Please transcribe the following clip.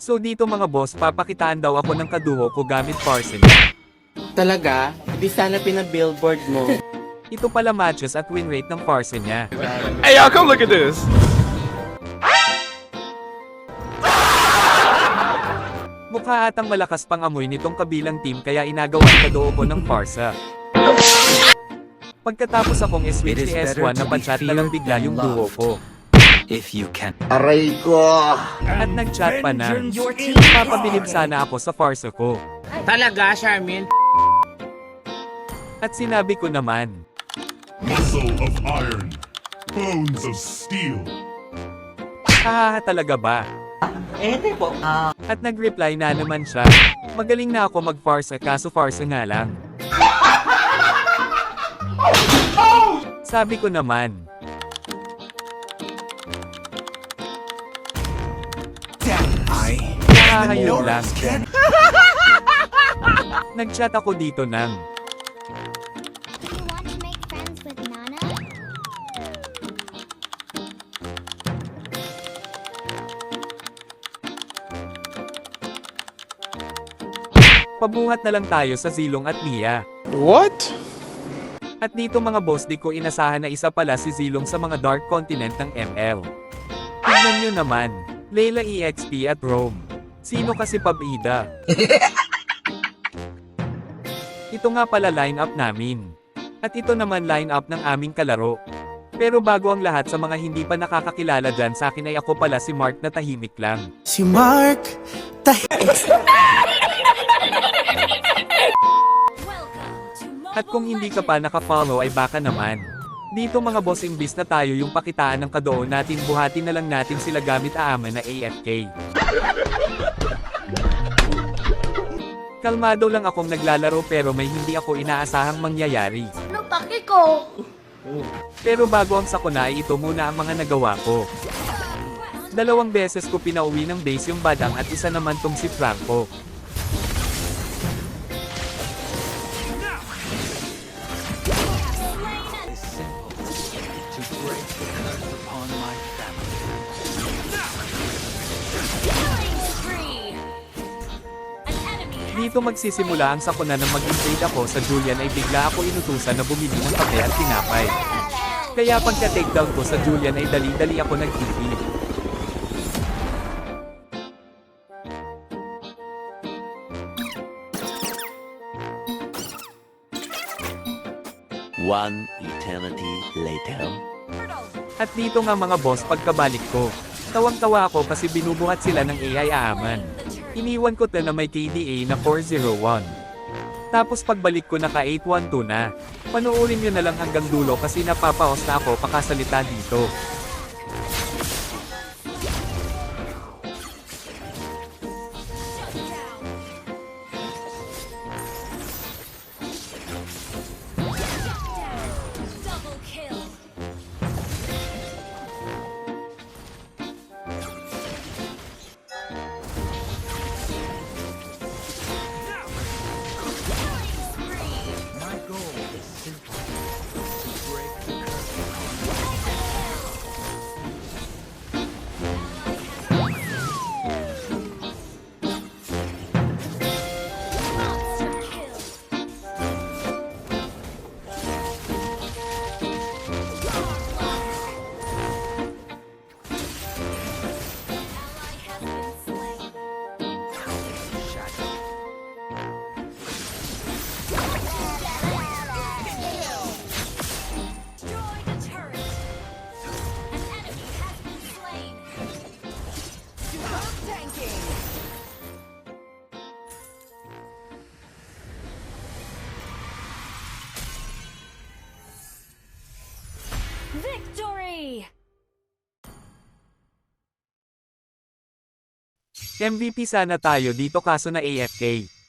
So dito mga boss, papakitaan daw ako ng kaduho ko gamit Parson. Talaga? Di sana pina-billboard mo. Ito pala matches at win rate ng Parson niya. Hey y'all, come look at this. Mukha atang malakas pang amoy nitong kabilang team kaya inagawan kaduho ko ng Parsa. Pagkatapos akong switch ni S1 na panchat na lang bigla yung duo ko. If you can. Aray ko! At nag-chat pa na. Papabilib sana ako sa farsa ko. Talaga, Charmin? At sinabi ko naman, Muscle of iron, bones of steel. hahaha talaga ba? Ete po. At nag-reply na naman siya, magaling na ako mag-farsa kaso farsa nga lang. Sabi ko naman, nakahayog lang. Nag-chat ako dito ng, Do you want to make friends with Nana? pabuhat na lang tayo sa Zilong at Mia. What? At dito mga boss di ko inasahan na isa pala si Zilong sa mga Dark Continent ng ML. Tingnan nyo naman, Layla EXP at Rome. Sino kasi pabida? Ito nga pala line-up namin. At ito naman line-up ng aming kalaro. Pero bago ang lahat sa mga hindi pa nakakakilala dyan sa akin ay ako pala si Mark na tahimik lang. Si Mark, At kung hindi ka pa nakafollow ay baka naman. Dito mga boss imbis na tayo yung pakitaan ng kadoon natin buhatin na lang natin sila gamit aaman na AFK. Kalmado lang akong naglalaro pero may hindi ako inaasahang mangyayari. Ano paki ko? Pero bago ang sakuna ay ito muna ang mga nagawa ko. 2 beses ko pinauwi ng base yung Badang at isa naman tong si Franco. Dito magsisimula ang sakuna nang mag-invade ako sa Julian ay bigla ako inutusan na bumili ng kape at tinapay. Kaya pagka-takedown ko sa Julian ay dali-dali ako nag-TV. One eternity later. At dito nga mga boss pagkabalik ko. Tawang-tawa ako kasi binubuhat sila ng AI aaman. Iniwan ko na may KDA na 401. Tapos pagbalik ko naka 812 na. Panuorin nyo na lang hanggang dulo kasi napapaos na ako pakasalita dito. Victory! MVP sana tayo dito kaso na AFK.